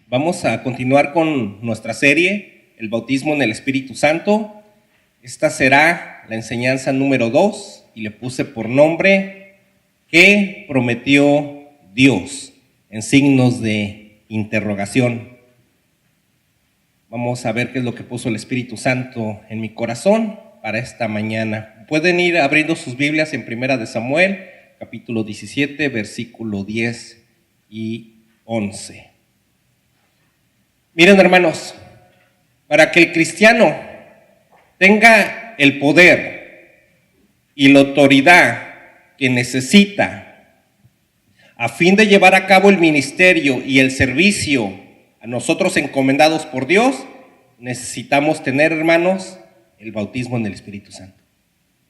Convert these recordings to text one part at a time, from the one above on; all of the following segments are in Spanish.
Vamos a continuar con nuestra serie, el bautismo en el Espíritu Santo. Esta será la enseñanza número 2 y le puse por nombre ¿Qué prometió Dios? En signos de interrogación. Vamos a ver qué es lo que puso el Espíritu Santo en mi corazón para esta mañana. Pueden ir abriendo sus Biblias en Primera de Samuel, capítulo 17, versículo 10 y 11. Miren, hermanos, para que el cristiano tenga el poder y la autoridad que necesita a fin de llevar a cabo el ministerio y el servicio a nosotros encomendados por Dios, necesitamos tener, hermanos, el bautismo en el Espíritu Santo.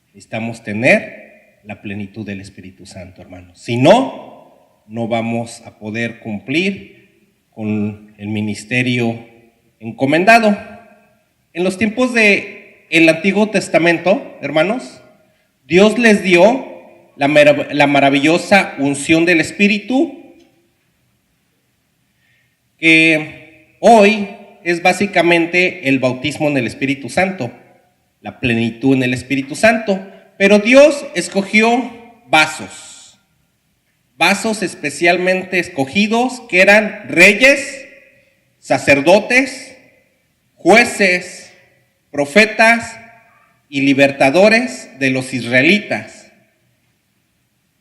Necesitamos tener la plenitud del Espíritu Santo, hermanos. Si no, no vamos a poder cumplir con el ministerio encomendado. En los tiempos del Antiguo Testamento, hermanos, Dios les dio la maravillosa unción del Espíritu, que hoy es básicamente el bautismo en el Espíritu Santo, la plenitud en el Espíritu Santo. Pero Dios escogió vasos especialmente escogidos, que eran reyes, sacerdotes, jueces, profetas y libertadores de los israelitas,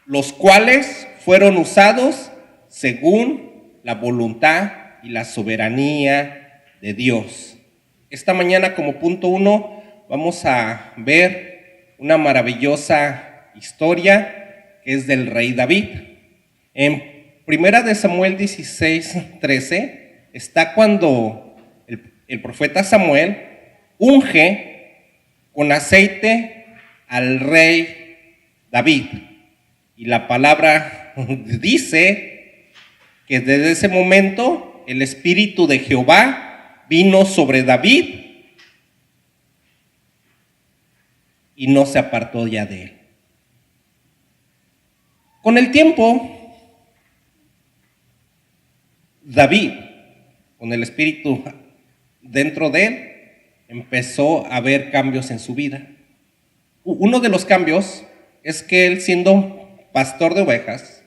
los cuales fueron usados según la voluntad y la soberanía de Dios. Esta mañana, como punto 1, vamos a ver una maravillosa historia que es del rey David. En Primera de Samuel 16:13 está cuando el profeta Samuel unge con aceite al rey David. Y la palabra dice que desde ese momento el Espíritu de Jehová vino sobre David y no se apartó ya de él. Con el tiempo, David, con el Espíritu dentro de él, empezó a ver cambios en su vida. Uno de los cambios es que él, siendo pastor de ovejas,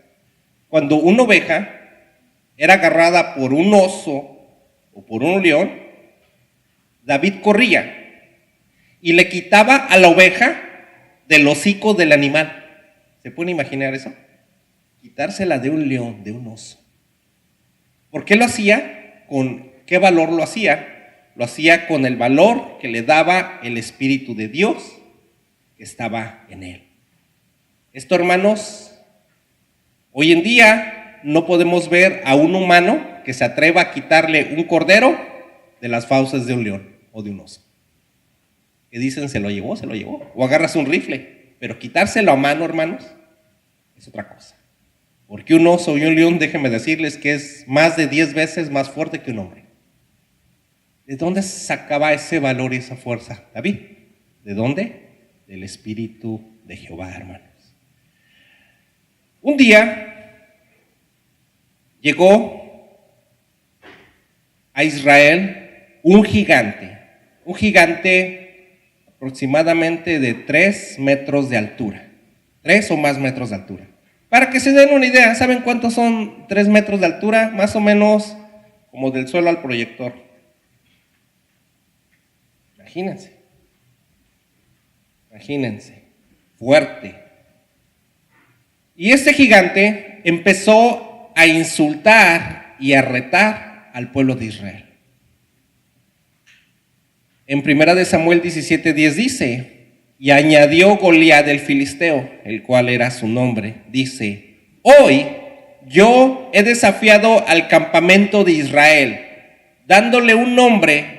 cuando una oveja era agarrada por un oso o por un león, David corría y le quitaba a la oveja del hocico del animal. ¿Se pueden imaginar eso? Quitársela de un león, de un oso. ¿Por qué lo hacía? ¿Con qué valor lo hacía? Lo hacía con el valor que le daba el Espíritu de Dios que estaba en él. Esto, hermanos, hoy en día no podemos ver a un humano que se atreva a quitarle un cordero de las fauces de un león o de un oso. Que dicen, se lo llevó. O agarras un rifle, pero quitárselo a mano, hermanos, es otra cosa. Porque un oso y un león, déjenme decirles que es más de 10 veces más fuerte que un hombre. ¿De dónde sacaba ese valor y esa fuerza David? ¿De dónde? Del Espíritu de Jehová, hermanos. Un día llegó a Israel un gigante aproximadamente de 3 metros de altura, 3 o más metros de altura. Para que se den una idea, ¿saben cuántos son 3 metros de altura? Más o menos como del suelo al proyector. Imagínense, fuerte. Y este gigante empezó a insultar y a retar al pueblo de Israel. En Primera de Samuel 17:10 dice: y añadió Goliat el filisteo, el cual era su nombre, dice: hoy yo he desafiado al campamento de Israel, denme un hombre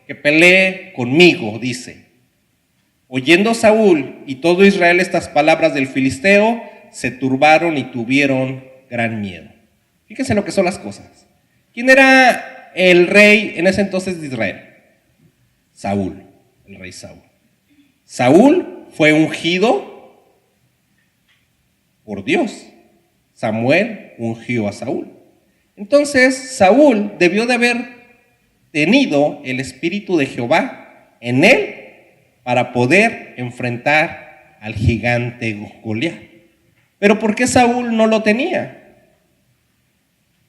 que pelee conmigo, dice. Oyendo Saúl y todo Israel estas palabras del filisteo, se turbaron y tuvieron gran miedo. Fíjense lo que son las cosas. ¿Quién era el rey en ese entonces de Israel? Saúl. El rey Saúl. Saúl fue ungido por Dios. Samuel ungió a Saúl. Entonces Saúl debió de haber tenido el espíritu de Jehová en él para poder enfrentar al gigante Goliat. Pero ¿por qué Saúl no lo tenía?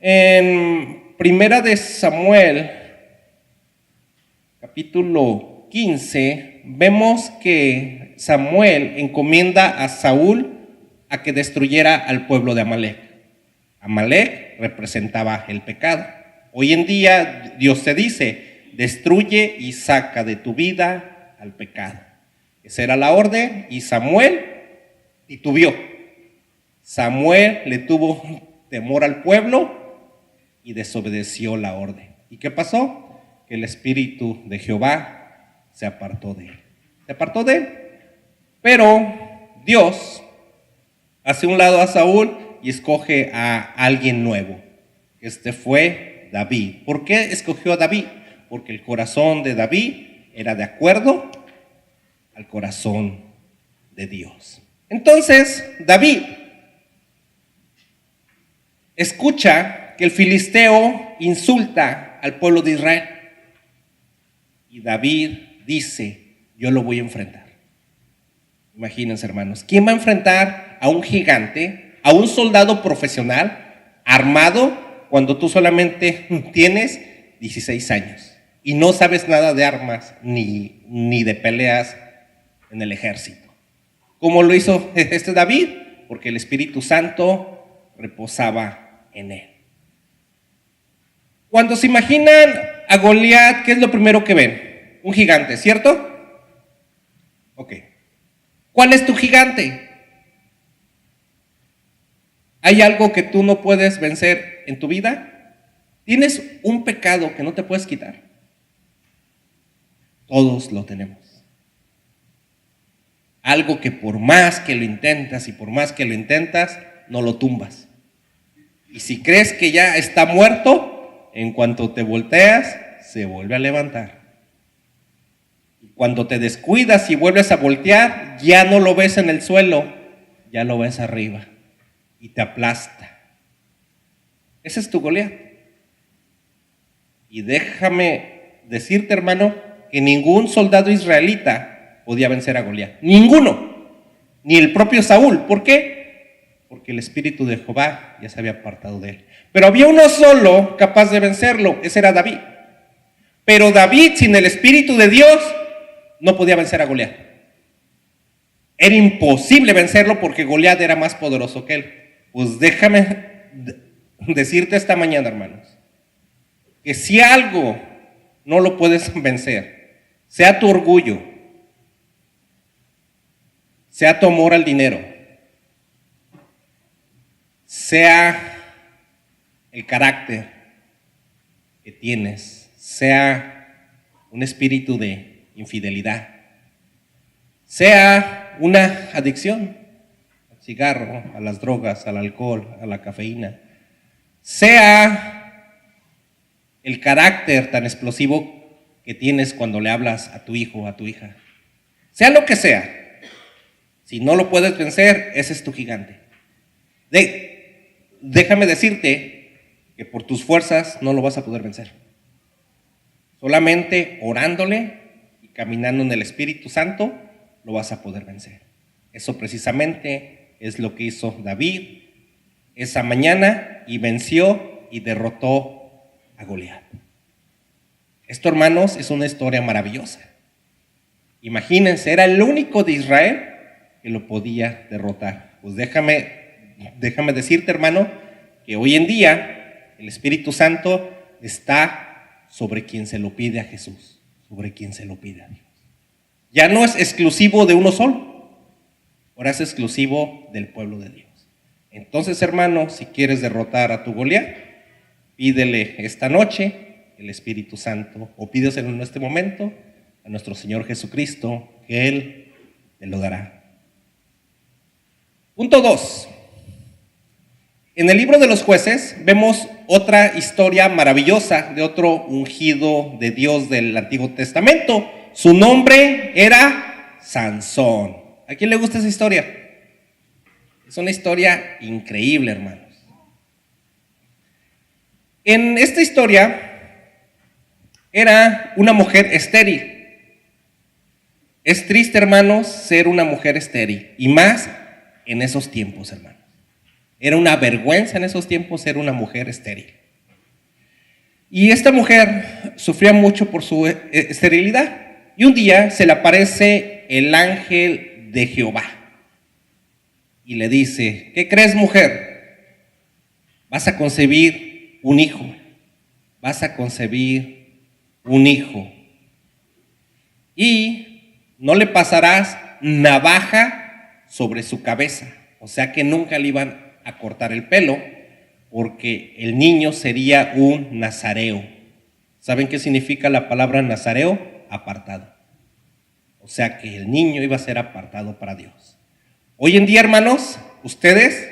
En Primera de Samuel, capítulo 15, vemos que Samuel encomienda a Saúl a que destruyera al pueblo de Amalek. Amalek representaba el pecado. Hoy en día Dios te dice, destruye y saca de tu vida al pecado. Esa era la orden y Samuel titubeó. Samuel le tuvo temor al pueblo y desobedeció la orden. ¿Y qué pasó? Que el espíritu de Jehová se apartó de él. Se apartó de él. Pero Dios hace un lado a Saúl y escoge a alguien nuevo. Este fue David. ¿Por qué escogió a David? Porque el corazón de David era de acuerdo al corazón de Dios. Entonces, David escucha que el filisteo insulta al pueblo de Israel. Y David dice, yo lo voy a enfrentar. Imagínense, hermanos, ¿quién va a enfrentar a un gigante, a un soldado profesional, armado, cuando tú solamente tienes 16 años y no sabes nada de armas ni de peleas en el ejército? ¿Cómo lo hizo este David? Porque el Espíritu Santo reposaba en él. Cuando se imaginan a Goliat, ¿qué es lo primero que ven? Un gigante, ¿cierto? Ok. ¿Cuál es tu gigante? ¿Hay algo que tú no puedes vencer en tu vida? ¿Tienes un pecado que no te puedes quitar? Todos lo tenemos. Algo que por más que lo intentas y por más que lo intentas, no lo tumbas. Y si crees que ya está muerto, en cuanto te volteas, se vuelve a levantar. Y cuando te descuidas y vuelves a voltear, ya no lo ves en el suelo, ya lo ves arriba y te aplasta. Ese es tu Goliat. Y déjame decirte, hermano, que ningún soldado israelita podía vencer a Goliat. Ninguno. Ni el propio Saúl. ¿Por qué? Porque el espíritu de Jehová ya se había apartado de él. Pero había uno solo capaz de vencerlo. Ese era David. Pero David, sin el espíritu de Dios, no podía vencer a Goliat. Era imposible vencerlo porque Goliat era más poderoso que él. Pues déjame decirte esta mañana, hermanos, que si algo no lo puedes vencer, sea tu orgullo, sea tu amor al dinero, sea el carácter que tienes, sea un espíritu de infidelidad, sea una adicción al cigarro, a las drogas, al alcohol, a la cafeína, sea el carácter tan explosivo que tienes cuando le hablas a tu hijo o a tu hija, sea lo que sea, si no lo puedes vencer, ese es tu gigante. Déjame decirte que por tus fuerzas no lo vas a poder vencer. Solamente orándole y caminando en el Espíritu Santo lo vas a poder vencer. Eso precisamente es lo que hizo David esa mañana y venció y derrotó a Goliat. Esto, hermanos, es una historia maravillosa. Imagínense, era el único de Israel que lo podía derrotar. Pues déjame decirte, hermano, que hoy en día el Espíritu Santo está sobre quien se lo pide a Jesús, sobre quien se lo pide a Dios. Ya no es exclusivo de uno solo, ahora es exclusivo del pueblo de Dios. Entonces, hermano, si quieres derrotar a tu Goliat, pídele esta noche el Espíritu Santo, o pídeselo en este momento a nuestro Señor Jesucristo, que Él te lo dará. Punto 2. En el libro de los Jueces vemos otra historia maravillosa de otro ungido de Dios del Antiguo Testamento. Su nombre era Sansón. ¿A quién le gusta esa historia? Es una historia increíble, hermanos. En esta historia era una mujer estéril. Es triste, hermanos, ser una mujer estéril, y más en esos tiempos, hermanos. Era una vergüenza en esos tiempos ser una mujer estéril. Y esta mujer sufría mucho por su esterilidad. Y un día se le aparece el ángel de Jehová y le dice: ¿qué crees, mujer? Vas a concebir un hijo. Vas a concebir un hijo. Y no le pasarás navaja sobre su cabeza. O sea que nunca le iban a cortar el pelo, porque el niño sería un nazareo. ¿Saben qué significa la palabra nazareo? Apartado. O sea que el niño iba a ser apartado para Dios. Hoy en día, hermanos, ustedes,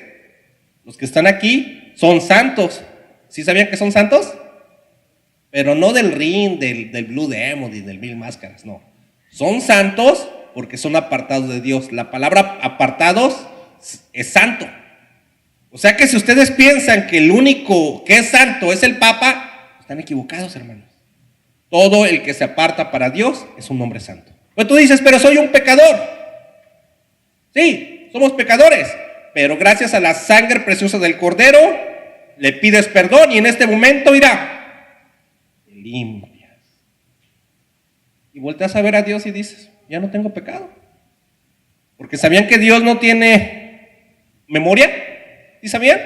los que están aquí, son santos. ¿Sí sabían que son santos? Pero no del Ring, del Blue Demon y del Mil Máscaras, no. Son santos porque son apartados de Dios. La palabra apartados es santo. O sea que si ustedes piensan que el único que es santo es el Papa, están equivocados, hermanos. Todo el que se aparta para Dios es un hombre santo. Pero tú dices: pero soy un pecador. Sí, somos pecadores, pero gracias a la sangre preciosa del Cordero le pides perdón, y en este momento, mira, te limpias. Y volteas a ver a Dios y dices: ya no tengo pecado. Porque ¿sabían que Dios no tiene memoria? ¿Sí sabían?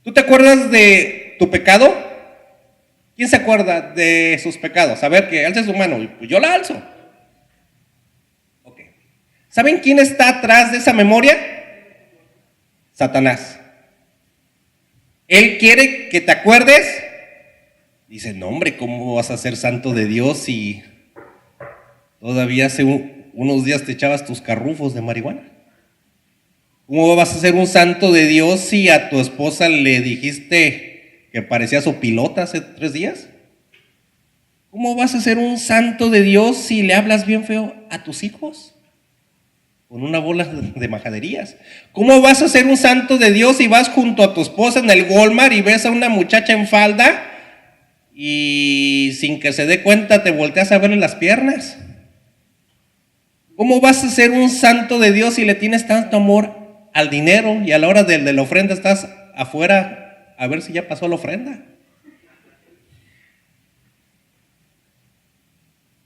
¿Tú te acuerdas de tu pecado? ¿Quién se acuerda de sus pecados? A ver, que alce su mano. Pues yo la alzo. Ok. ¿Saben quién está atrás de esa memoria? Satanás. Él quiere que te acuerdes. Dice: no, hombre, ¿cómo vas a ser santo de Dios si todavía hace unos días te echabas tus carrufos de marihuana? ¿Cómo vas a ser un santo de Dios si a tu esposa le dijiste que parecía sopilota hace 3 días? ¿Cómo vas a ser un santo de Dios si le hablas bien feo a tus hijos? Con una bola de majaderías. ¿Cómo vas a ser un santo de Dios si vas junto a tu esposa en el Walmart y ves a una muchacha en falda y sin que se dé cuenta te volteas a verle las piernas? ¿Cómo vas a ser un santo de Dios si le tienes tanto amor al dinero y a la hora de la ofrenda estás afuera a ver si ya pasó la ofrenda?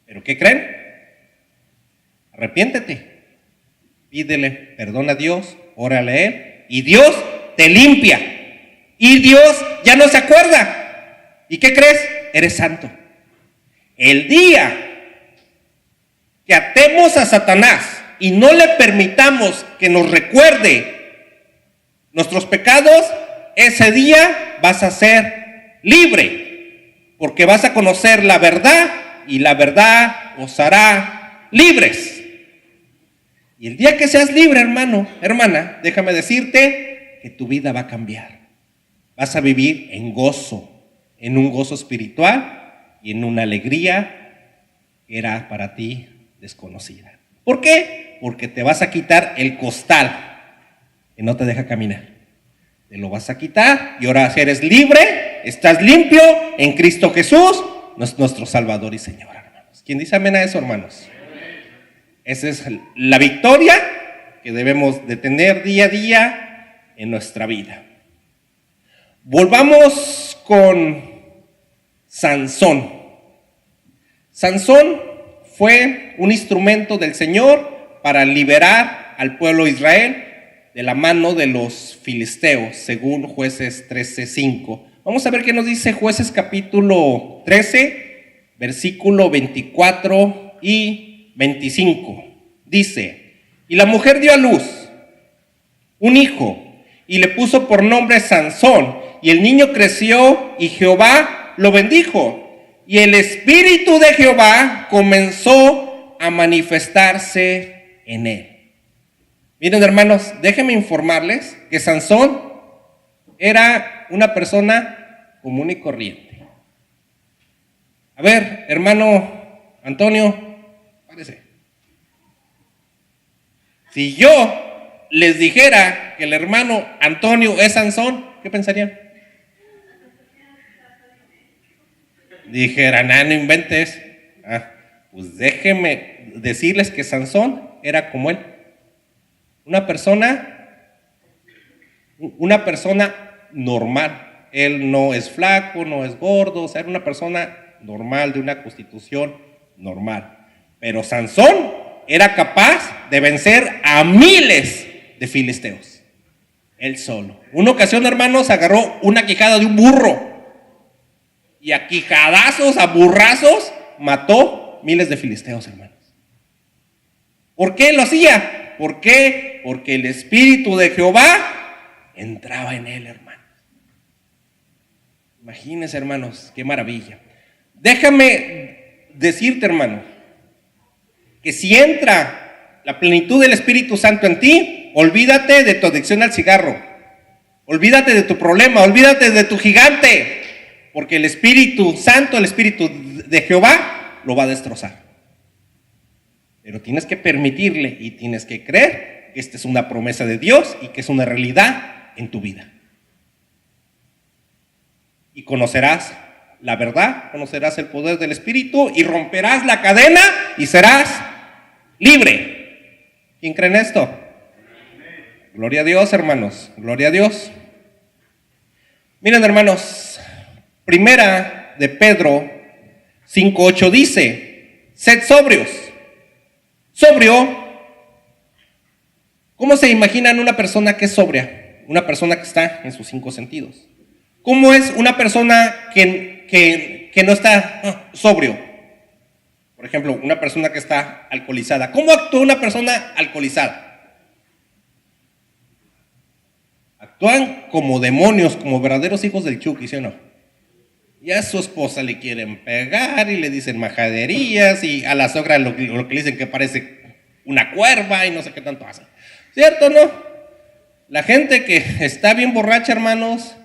¿Pero qué creen? Arrepiéntete, pídele perdón a Dios, órale a Él, y Dios te limpia, y Dios ya no se acuerda. ¿Y qué crees? Eres santo. El día que atemos a Satanás y no le permitamos que nos recuerde nuestros pecados, ese día vas a ser libre, porque vas a conocer la verdad y la verdad os hará libres. Y el día que seas libre, hermano, hermana, déjame decirte que tu vida va a cambiar. Vas a vivir en gozo, en un gozo espiritual y en una alegría que era para ti desconocida. ¿Por qué? Porque te vas a quitar el costal que no te deja caminar. Te lo vas a quitar y ahora eres libre, estás limpio en Cristo Jesús, nuestro Salvador y Señor, hermanos. ¿Quién dice amén a eso, hermanos? Esa es la victoria que debemos de tener día a día en nuestra vida. Volvamos con Sansón. Sansón fue un instrumento del Señor para liberar al pueblo de Israel de la mano de los filisteos, según Jueces 13:5. Vamos a ver qué nos dice Jueces capítulo 13, versículo 24 y 25. Dice: y la mujer dio a luz un hijo y le puso por nombre Sansón, y el niño creció y Jehová lo bendijo. Y el Espíritu de Jehová comenzó a manifestarse en él. Miren, hermanos, déjenme informarles que Sansón era una persona común y corriente. A ver, hermano Antonio, párese. Si yo les dijera que el hermano Antonio es Sansón, ¿qué pensarían? Dijeran, no inventes. Pues déjenme decirles que Sansón era como él. Una persona normal. Él no es flaco, no es gordo, o sea, era una persona normal, de una constitución normal. Pero Sansón era capaz de vencer a miles de filisteos. Él solo. Una ocasión, hermanos, agarró una quijada de un burro. Y a quijadazos, a burrazos, mató miles de filisteos, hermanos. ¿Por qué lo hacía? ¿Por qué? Porque el Espíritu de Jehová entraba en él, hermanos. Imagínense, hermanos, qué maravilla. Déjame decirte, hermano, que si entra la plenitud del Espíritu Santo en ti, olvídate de tu adicción al cigarro. Olvídate de tu problema, olvídate de tu gigante. Porque el Espíritu Santo, el Espíritu de Jehová, lo va a destrozar. Pero tienes que permitirle y tienes que creer que esta es una promesa de Dios y que es una realidad en tu vida. Y conocerás la verdad, conocerás el poder del Espíritu y romperás la cadena y serás libre. ¿Quién cree en esto? Gloria a Dios, hermanos, gloria a Dios. Miren, hermanos, Primera de Pedro 5:8 dice, sed sobrios. Sobrio, ¿cómo se imaginan una persona que es sobria? Una persona que está en sus 5 sentidos. ¿Cómo es una persona que no está sobrio? Por ejemplo, una persona que está alcoholizada. ¿Cómo actúa una persona alcoholizada? Actúan como demonios, como verdaderos hijos del Chucky, ¿sí o no? Y a su esposa le quieren pegar y le dicen majaderías y a la sogra lo que le dicen que parece una cuerva y no sé qué tanto hacen. ¿Cierto o no? La gente que está bien borracha, hermanos,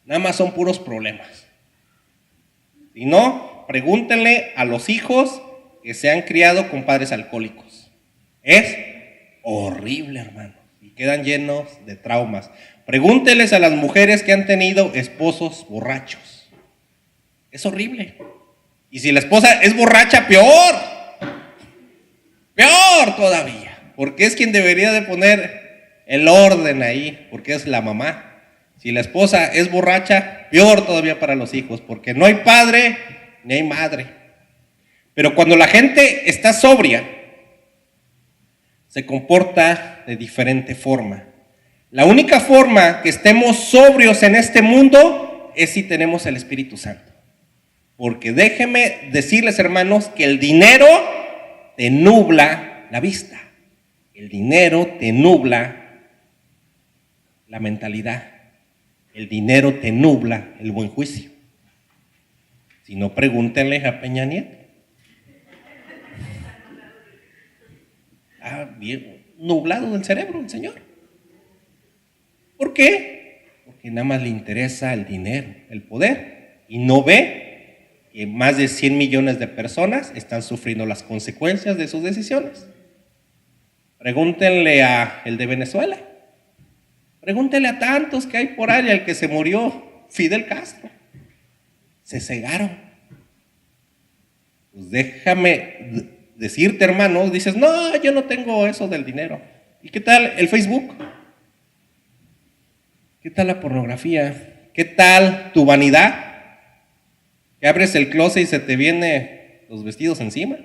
nada más son puros problemas. Si no, pregúntenle a los hijos que se han criado con padres alcohólicos. Es horrible, hermanos, y quedan llenos de traumas. Pregúntenles a las mujeres que han tenido esposos borrachos. Es horrible. Y si la esposa es borracha, peor. Peor todavía. Porque es quien debería de poner el orden ahí, porque es la mamá. Si la esposa es borracha, peor todavía para los hijos, porque no hay padre ni hay madre. Pero cuando la gente está sobria, se comporta de diferente forma. La única forma que estemos sobrios en este mundo es si tenemos el Espíritu Santo. Porque déjenme decirles, hermanos, que el dinero te nubla la vista. El dinero te nubla la mentalidad. El dinero te nubla el buen juicio. Si no, pregúntenle a Peña Nieto. Bien nublado del cerebro el señor. ¿Por qué? Porque nada más le interesa el dinero, el poder, y no ve que más de 100 millones de personas están sufriendo las consecuencias de sus decisiones. Pregúntenle a el de Venezuela. Pregúntenle a tantos que hay por ahí, al que se murió, Fidel Castro. Se cegaron. Pues déjame decirte, hermano, dices, no, yo no tengo eso del dinero. ¿Y qué tal el Facebook? ¿Qué tal la pornografía? ¿Qué tal tu vanidad? Que abres el closet y se te vienen los vestidos encima.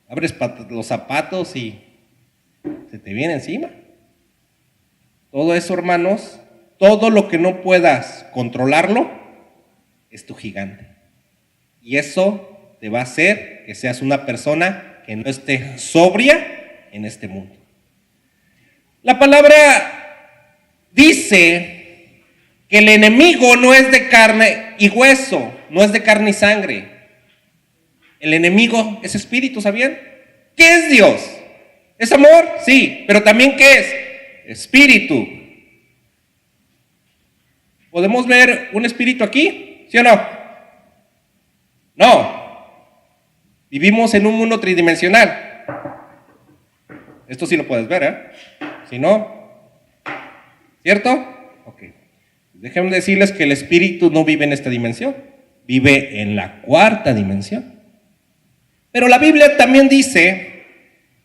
Abres los zapatos y se te viene encima. Todo eso, hermanos, todo lo que no puedas controlarlo es tu gigante. Y eso te va a hacer que seas una persona que no esté sobria en este mundo. La palabra dice que el enemigo no es de carne y hueso, no es de carne y sangre. El enemigo es espíritu, ¿sabían? ¿Qué es Dios? ¿Es amor? Sí, pero también ¿qué es? Espíritu. ¿Podemos ver un espíritu aquí? ¿Sí o no? No. Vivimos en un mundo tridimensional. Esto sí lo puedes ver, ¿eh? Si no, ¿cierto? Ok. Déjenme decirles que el espíritu no vive en esta dimensión, vive en la cuarta dimensión. Pero la Biblia también dice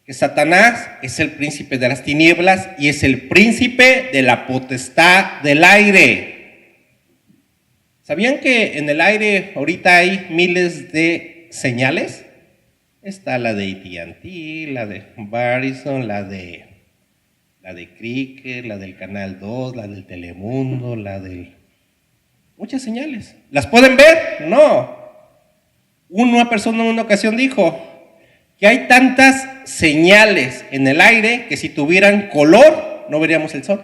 que Satanás es el príncipe de las tinieblas y es el príncipe de la potestad del aire. ¿Sabían que en el aire ahorita hay miles de señales? Está la de AT&T, la de Verizon, la de Cricket, la del Canal 2, la del Telemundo, muchas señales. ¿Las pueden ver? No. Una persona en una ocasión dijo que hay tantas señales en el aire que si tuvieran color no veríamos el sol.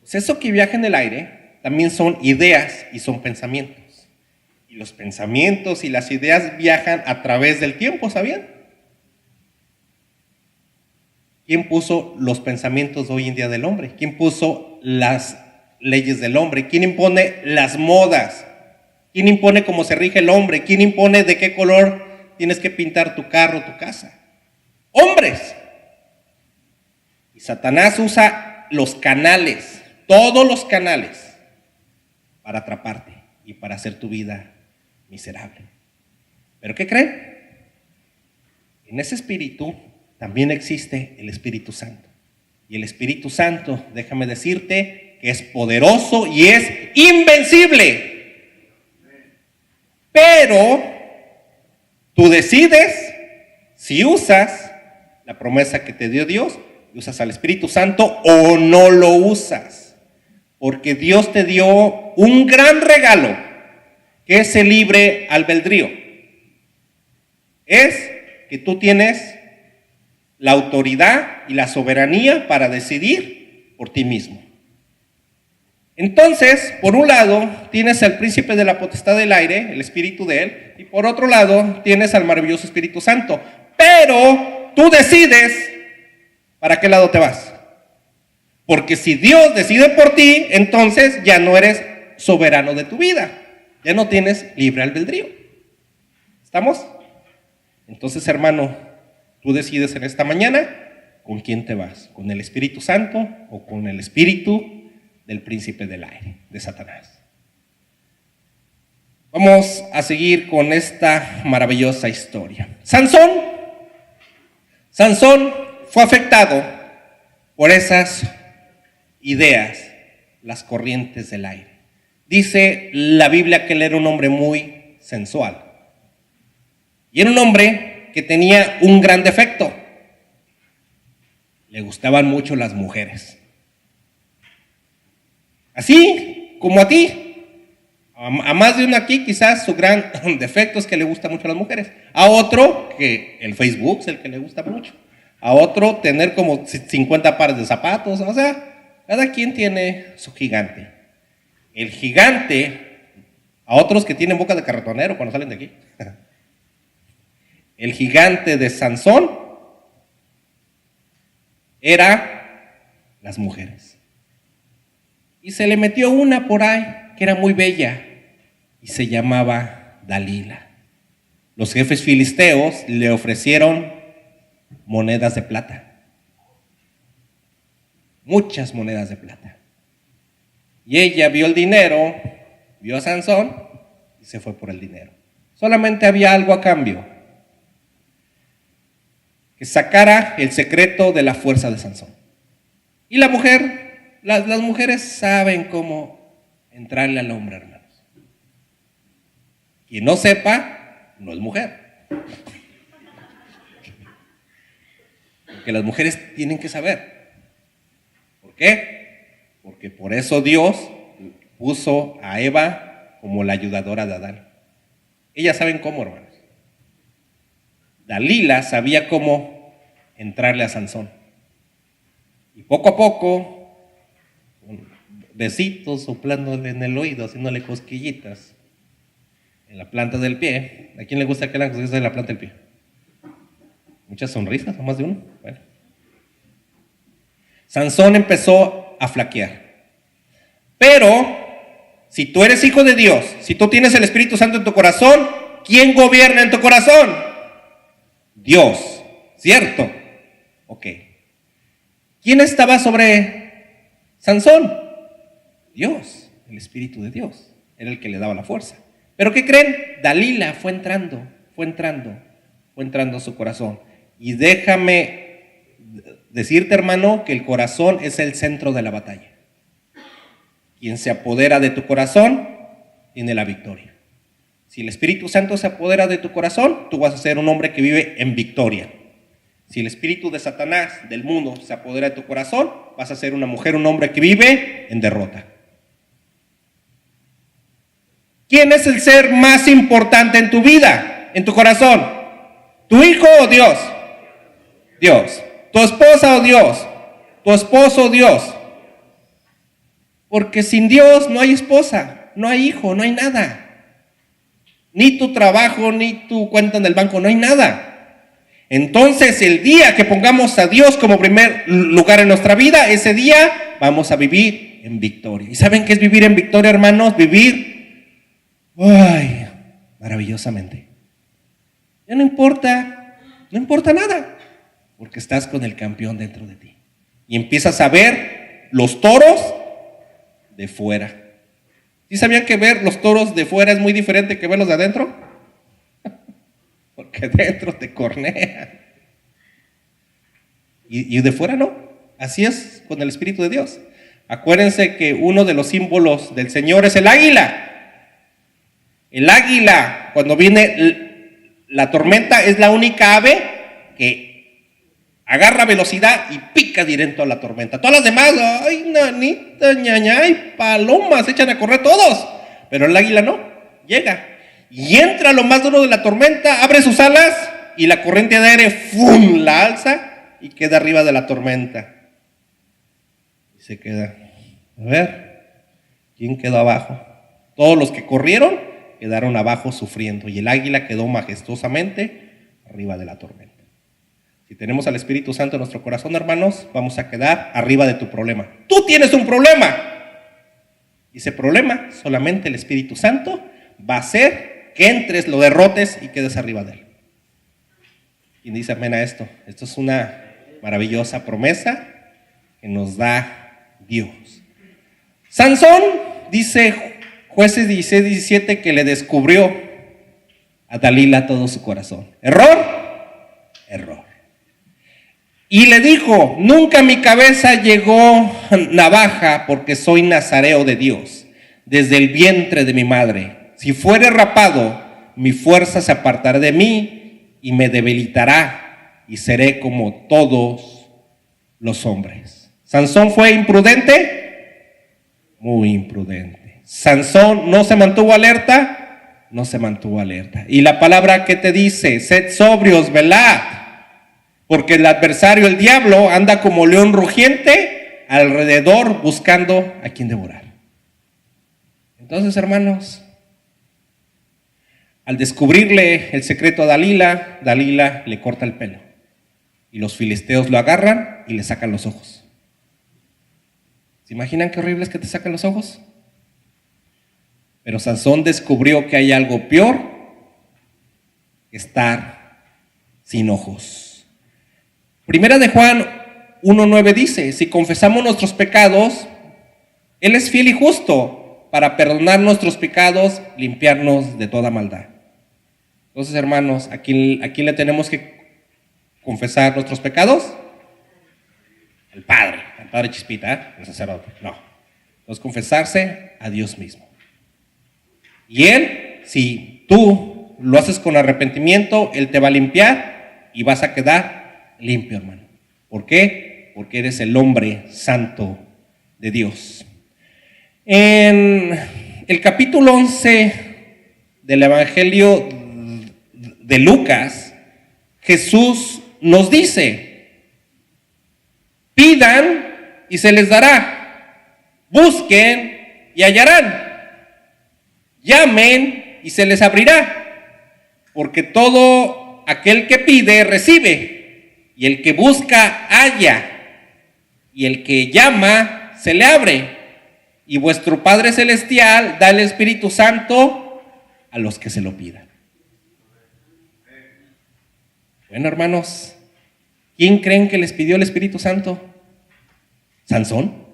Pues eso que viaja en el aire también son ideas y son pensamientos. Y los pensamientos y las ideas viajan a través del tiempo, ¿sabían? ¿Quién puso los pensamientos hoy en día del hombre? ¿Quién puso las leyes del hombre? ¿Quién impone las modas? ¿Quién impone cómo se rige el hombre? ¿Quién impone de qué color tienes que pintar tu carro, tu casa? ¡Hombres! Y Satanás usa los canales, todos los canales, para atraparte y para hacer tu vida miserable. ¿Pero qué creen? En ese espíritu también existe el Espíritu Santo. Y el Espíritu Santo, déjame decirte, que es poderoso y es invencible. Pero tú decides si usas la promesa que te dio Dios, y usas al Espíritu Santo o no lo usas. Porque Dios te dio un gran regalo, que es el libre albedrío. Es que tú tienes la autoridad y la soberanía para decidir por ti mismo. Entonces, por un lado, tienes al príncipe de la potestad del aire, el espíritu de él, y por otro lado, tienes al maravilloso Espíritu Santo. Pero tú decides para qué lado te vas. Porque si Dios decide por ti, entonces ya no eres soberano de tu vida. Ya no tienes libre albedrío. ¿Estamos? Entonces, hermano, tú decides en esta mañana con quién te vas. ¿Con el Espíritu Santo o con el espíritu del príncipe del aire, de Satanás? Vamos a seguir con esta maravillosa historia. Sansón fue afectado por esas ideas, las corrientes del aire. Dice la Biblia que él era un hombre muy sensual. Y era un hombre que tenía un gran defecto. Le gustaban mucho las mujeres. Así como a ti. A más de uno aquí quizás su gran defecto es que le gusta mucho a las mujeres. A otro que el Facebook es el que le gusta mucho. A otro tener como 50 pares de zapatos. O sea, cada quien tiene su gigante. El gigante, a otros que tienen boca de carretonero cuando salen de aquí. El gigante de Sansón era las mujeres. Y se le metió una por ahí que era muy bella y se llamaba Dalila. Los jefes filisteos le ofrecieron monedas de plata. Muchas monedas de plata. Y ella vio el dinero, vio a Sansón y se fue por el dinero. Solamente había algo a cambio: que sacara el secreto de la fuerza de Sansón. Y la mujer, las mujeres saben cómo entrarle al hombre, hermanos. Quien no sepa, no es mujer. Porque las mujeres tienen que saber. ¿Por qué? Porque por eso Dios puso a Eva como la ayudadora de Adán. Ellas saben cómo, hermanos. Dalila sabía cómo entrarle a Sansón. Y poco a poco, con besitos, soplándole en el oído, haciéndole cosquillitas en la planta del pie. ¿A quién le gusta que le hagan cosquillas en la planta del pie? Muchas sonrisas, o más de uno. Bueno. Sansón empezó a flaquear. Pero, si tú eres hijo de Dios, si tú tienes el Espíritu Santo en tu corazón, ¿quién gobierna en tu corazón? Dios, ¿cierto? Ok. ¿Quién estaba sobre Sansón, Dios, el Espíritu de Dios, era el que le daba la fuerza. Pero ¿qué creen? Dalila fue entrando a su corazón. Y déjame decirte, hermano, que el corazón es el centro de la batalla. Quien se apodera de tu corazón tiene la victoria. Si el Espíritu Santo se apodera de tu corazón, tú vas a ser un hombre que vive en victoria. Si el espíritu de Satanás, del mundo, se apodera de tu corazón, vas a ser una mujer, un hombre que vive en derrota. ¿Quién es el ser más importante en tu vida, en tu corazón? ¿Tu hijo o Dios? Dios. ¿Tu esposa o Dios? ¿Tu esposo o Dios? Porque sin Dios no hay esposa, no hay hijo, no hay nada. Ni tu trabajo, ni tu cuenta en el banco, no hay nada. Entonces, el día que pongamos a Dios como primer lugar en nuestra vida, ese día vamos a vivir en victoria. ¿Y saben qué es vivir en victoria, hermanos? Vivir, maravillosamente. Ya no importa nada, porque estás con el campeón dentro de ti. Y empiezas a ver los toros de fuera. ¿Sí sabían que ver los toros de fuera es muy diferente que verlos de adentro? Porque dentro te cornean. Y de fuera no. Así es con el Espíritu de Dios. Acuérdense que uno de los símbolos del Señor es el águila. El águila, cuando viene la tormenta, es la única ave que agarra velocidad y pica directo a la tormenta. Todas las demás, ay, nanita, ñaña, y palomas, echan a correr todos. Pero el águila no, llega. Y entra a lo más duro de la tormenta, abre sus alas y la corriente de aire ¡fum!, la alza y queda arriba de la tormenta. Y se queda, a ver, ¿quién quedó abajo? Todos los que corrieron quedaron abajo sufriendo y el águila quedó majestuosamente arriba de la tormenta. Si tenemos al Espíritu Santo en nuestro corazón, hermanos, vamos a quedar arriba de tu problema. Tú tienes un problema. Y ese problema, solamente el Espíritu Santo va a hacer que entres, lo derrotes y quedes arriba de él. Y dice amén a esto. Esto es una maravillosa promesa que nos da Dios. Sansón, dice Jueces 16-17, que le descubrió a Dalila todo su corazón. ¿Error? Error. Y le dijo, nunca mi cabeza llegó navaja porque soy nazareo de Dios, desde el vientre de mi madre. Si fuere rapado, mi fuerza se apartará de mí y me debilitará y seré como todos los hombres. ¿Sansón fue imprudente? Muy imprudente. ¿Sansón no se mantuvo alerta? No se mantuvo alerta. Y la palabra que te dice, sed sobrios, velad, porque el adversario, el diablo, anda como león rugiente alrededor buscando a quien devorar. Entonces, hermanos, al descubrirle el secreto a Dalila, Dalila le corta el pelo. Y los filisteos lo agarran y le sacan los ojos. ¿Se imaginan qué horrible es que te sacan los ojos? Pero Sansón descubrió que hay algo peor que estar sin ojos. Primera de Juan 1:9 dice, si confesamos nuestros pecados, Él es fiel y justo para perdonar nuestros pecados, limpiarnos de toda maldad. Entonces, hermanos, ¿a quién le tenemos que confesar nuestros pecados? Al Padre Chispita, el sacerdote. No. Entonces, confesarse a Dios mismo. Y Él, si tú lo haces con arrepentimiento, Él te va a limpiar y vas a quedar limpio, hermano. ¿Por qué? Porque eres el hombre santo de Dios. En el capítulo 11 del Evangelio de Lucas, Jesús nos dice, pidan y se les dará, busquen y hallarán, llamen y se les abrirá, porque todo aquel que pide recibe, y el que busca halla, y el que llama se le abre, y vuestro Padre Celestial da el Espíritu Santo a los que se lo pidan. Bueno, hermanos, ¿quién creen que les pidió el Espíritu Santo? ¿Sansón?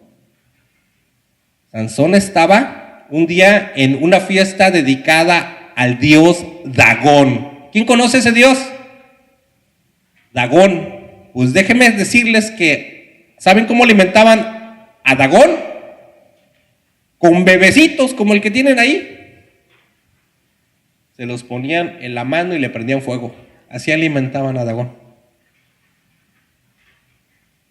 Sansón estaba un día en una fiesta dedicada al dios Dagón. ¿Quién conoce ese dios? Dagón. Pues déjenme decirles que, ¿saben cómo alimentaban a Dagón? Con bebecitos como el que tienen ahí. Se los ponían en la mano y le prendían fuego. Así alimentaban a Dagón.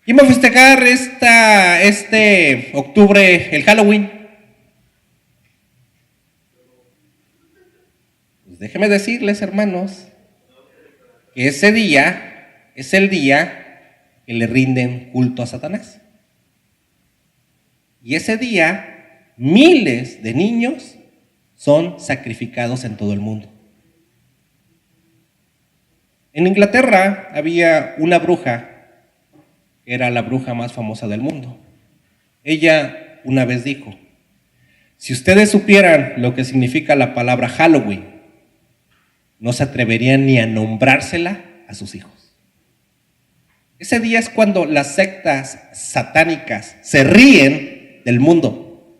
¿Quién va a festejar este octubre el Halloween? Pues déjenme decirles, hermanos, que ese día es el día que le rinden culto a Satanás. Y ese día, miles de niños son sacrificados en todo el mundo. En Inglaterra había una bruja, que era la bruja más famosa del mundo. Ella una vez dijo: si ustedes supieran lo que significa la palabra Halloween, no se atreverían ni a nombrársela a sus hijos. Ese día es cuando las sectas satánicas se ríen del mundo.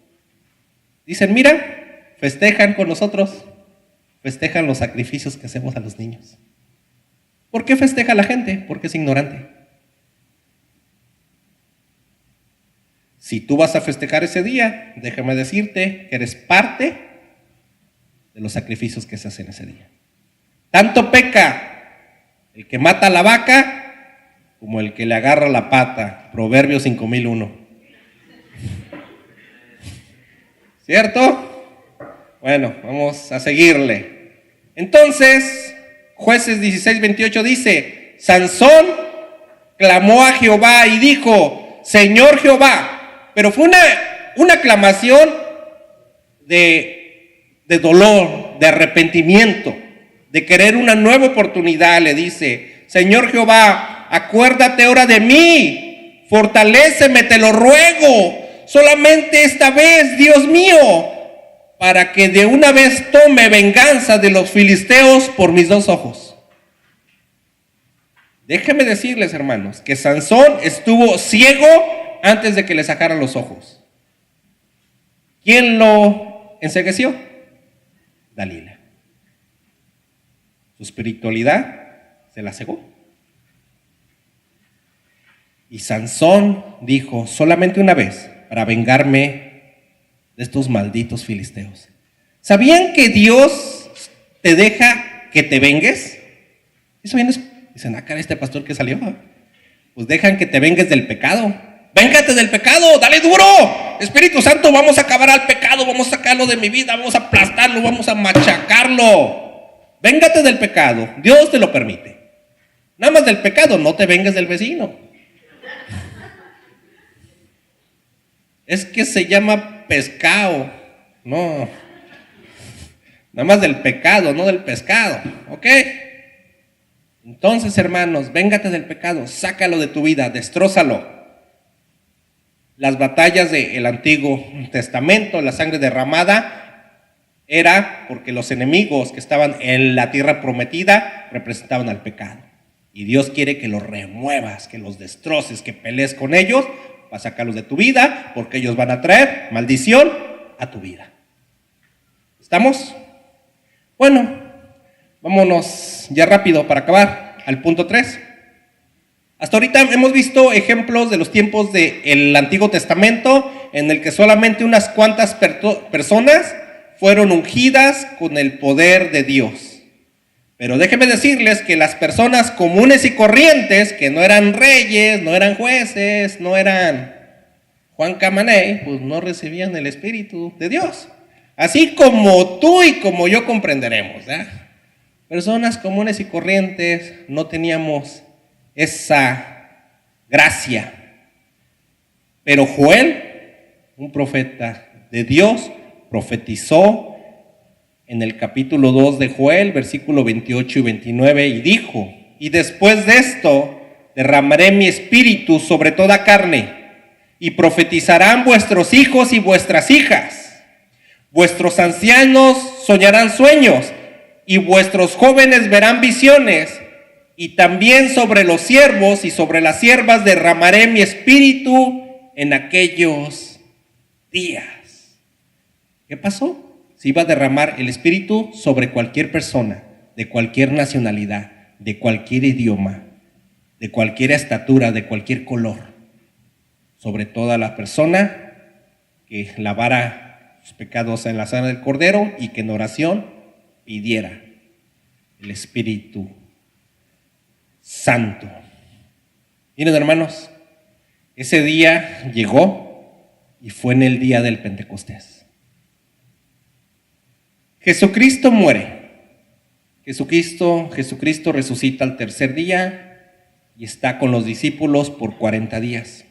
Dicen: mira, festejan con nosotros, festejan los sacrificios que hacemos a los niños. ¿Por qué festeja la gente? Porque es ignorante. Si tú vas a festejar ese día, déjame decirte que eres parte de los sacrificios que se hacen ese día. Tanto peca el que mata a la vaca como el que le agarra la pata. Proverbios 5001. ¿Cierto? Bueno, vamos a seguirle. Entonces, Jueces 16:28 dice: Sansón clamó a Jehová y dijo: Señor Jehová. Pero fue una aclamación de dolor, de arrepentimiento, de querer una nueva oportunidad. Le dice: Señor Jehová, acuérdate ahora de mí, fortaléceme, te lo ruego, solamente esta vez, Dios mío, para que de una vez tome venganza de los filisteos por mis dos ojos. Déjenme decirles, hermanos, que Sansón estuvo ciego antes de que le sacaran los ojos. ¿Quién lo encegueció? Dalila. Su espiritualidad se la cegó. Y Sansón dijo: solamente una vez, para vengarme de estos malditos filisteos. ¿Sabían que Dios te deja que te vengues? Eso viene, dicen: cara, este pastor que salió. Pues dejan que te vengues del pecado. Véngate del pecado, dale duro. Espíritu Santo, vamos a acabar al pecado, vamos a sacarlo de mi vida, vamos a aplastarlo, vamos a machacarlo. Véngate del pecado, Dios te lo permite. Nada más del pecado, no te vengues del vecino. Es que se llama pescado, no. Nada más del pecado, no del pescado, ¿ok? Entonces, hermanos, véngate del pecado, sácalo de tu vida, destrózalo. Las batallas del Antiguo Testamento, la sangre derramada, era porque los enemigos que estaban en la tierra prometida representaban al pecado. Y Dios quiere que los remuevas, que los destroces, que pelees con ellos para sacarlos de tu vida, porque ellos van a traer maldición a tu vida. ¿Estamos? Bueno, vámonos ya rápido para acabar al punto 3. Hasta ahorita hemos visto ejemplos de los tiempos del Antiguo Testamento en el que solamente unas cuantas personas fueron ungidas con el poder de Dios. Pero déjenme decirles que las personas comunes y corrientes, que no eran reyes, no eran jueces, no eran Juan Camaney, pues no recibían el Espíritu de Dios. Así como tú y como yo comprenderemos, ¿eh? Personas comunes y corrientes no teníamos esa gracia. Pero Joel, un profeta de Dios, profetizó en el capítulo 2 de Joel, versículo 28 y 29, y dijo: y después de esto derramaré mi espíritu sobre toda carne, y profetizarán vuestros hijos y vuestras hijas, vuestros ancianos soñarán sueños, y vuestros jóvenes verán visiones, y también sobre los siervos y sobre las siervas derramaré mi espíritu en aquellos días. ¿Qué pasó? Se iba a derramar el Espíritu sobre cualquier persona, de cualquier nacionalidad, de cualquier idioma, de cualquier estatura, de cualquier color, sobre toda la persona que lavara sus pecados en la sangre del Cordero y que en oración pidiera el Espíritu Santo. Miren, hermanos, ese día llegó y fue en el día del Pentecostés. Jesucristo muere. Jesucristo resucita al tercer día y está con los discípulos por 40 días.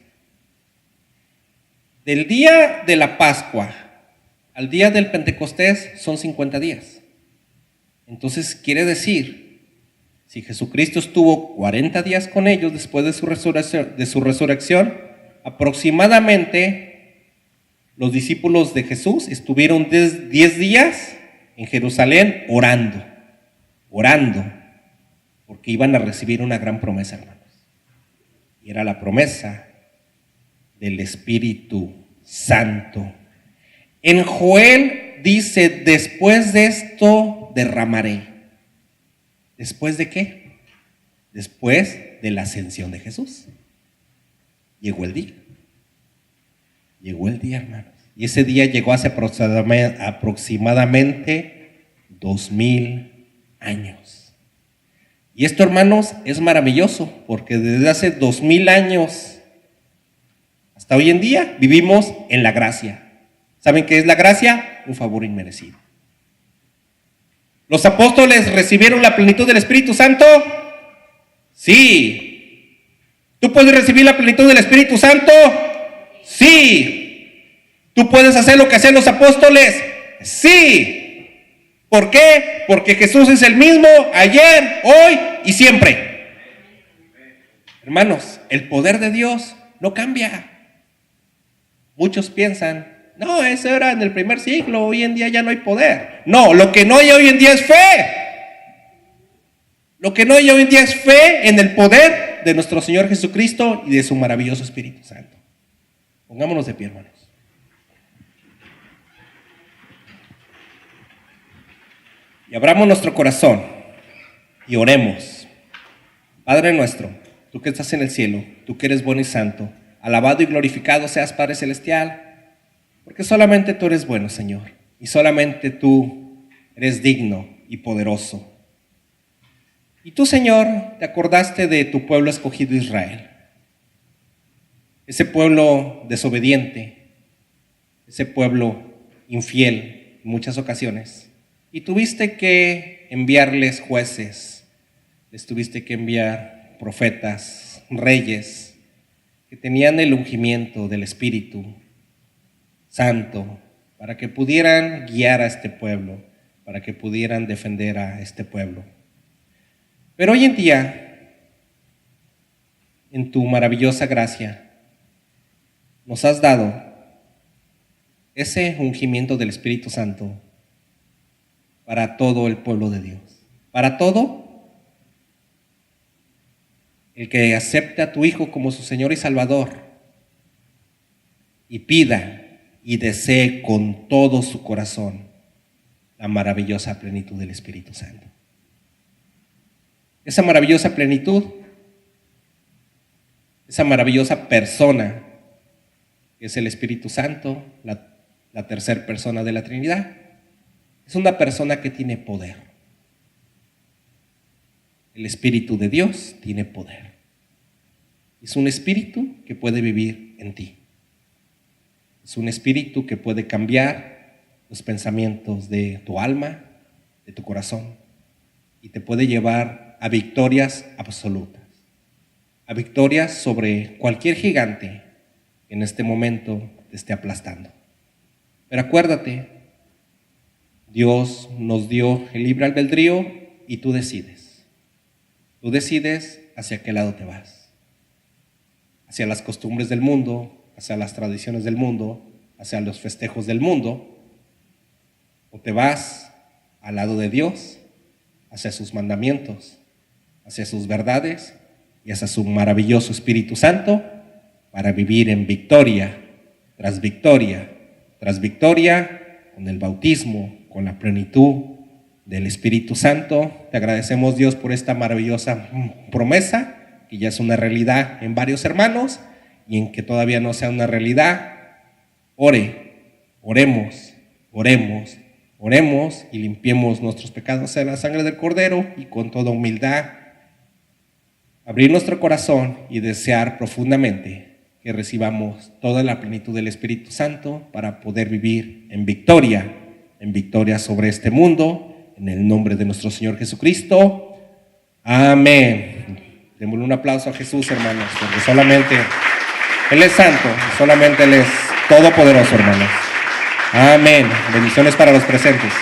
Del día de la Pascua al día del Pentecostés son 50 días. Entonces quiere decir, si Jesucristo estuvo 40 días con ellos después de su resurrección, aproximadamente los discípulos de Jesús estuvieron 10 días en Jerusalén orando, porque iban a recibir una gran promesa, hermanos. Y era la promesa del Espíritu Santo. En Joel dice, después de esto derramaré. ¿Después de qué? Después de la ascensión de Jesús. Llegó el día. Llegó el día, hermanos. Y ese día llegó hace aproximadamente 2000 años. Y esto, hermanos, es maravilloso, porque desde hace 2000 años hasta hoy en día vivimos en la gracia. ¿Saben qué es la gracia? Un favor inmerecido. ¿Los apóstoles recibieron la plenitud del Espíritu Santo? Sí. ¿Tú puedes recibir la plenitud del Espíritu Santo? Sí. ¿Tú puedes hacer lo que hacían los apóstoles? Sí. ¿Por qué? Porque Jesús es el mismo ayer, hoy y siempre. Hermanos, el poder de Dios no cambia. Muchos piensan, no, eso era en el primer siglo, hoy en día ya no hay poder. No, lo que no hay hoy en día es fe. Lo que no hay hoy en día es fe en el poder de nuestro Señor Jesucristo y de su maravilloso Espíritu Santo. Pongámonos de pie, hermanos. Y abramos nuestro corazón y oremos. Padre nuestro, tú que estás en el cielo, tú que eres bueno y santo, alabado y glorificado seas, Padre Celestial, porque solamente tú eres bueno, Señor, y solamente tú eres digno y poderoso. Y tú, Señor, te acordaste de tu pueblo escogido Israel, ese pueblo desobediente, ese pueblo infiel en muchas ocasiones, y tuviste que enviarles jueces, les tuviste que enviar profetas, reyes, que tenían el ungimiento del Espíritu Santo, para que pudieran guiar a este pueblo, para que pudieran defender a este pueblo. Pero hoy en día, en tu maravillosa gracia, nos has dado ese ungimiento del Espíritu Santo para todo el pueblo de Dios. Para todo el que acepte a tu Hijo como su Señor y Salvador y pida y desee con todo su corazón la maravillosa plenitud del Espíritu Santo. Esa maravillosa plenitud, esa maravillosa persona que es el Espíritu Santo, la tercera persona de la Trinidad, es una persona que tiene poder. El Espíritu de Dios tiene poder. Es un espíritu que puede vivir en ti. Es un espíritu que puede cambiar los pensamientos de tu alma, de tu corazón, y te puede llevar a victorias absolutas, a victorias sobre cualquier gigante que en este momento te esté aplastando. Pero acuérdate, Dios nos dio el libre albedrío y tú decides. Tú decides hacia qué lado te vas. Hacia las costumbres del mundo, hacia las tradiciones del mundo, hacia los festejos del mundo, o te vas al lado de Dios, hacia sus mandamientos, hacia sus verdades y hacia su maravilloso Espíritu Santo para vivir en victoria, tras victoria, tras victoria, con el bautismo, con la plenitud del Espíritu Santo. Te agradecemos, Dios, por esta maravillosa promesa, que ya es una realidad en varios hermanos, y en que todavía no sea una realidad, oremos y limpiemos nuestros pecados en la sangre del Cordero, y con toda humildad abrir nuestro corazón y desear profundamente que recibamos toda la plenitud del Espíritu Santo para poder vivir en victoria sobre este mundo, en el nombre de nuestro Señor Jesucristo. Amén. Démosle un aplauso a Jesús, hermanos, porque solamente Él es santo, solamente Él es todopoderoso, hermanos. Amén. Bendiciones para los presentes.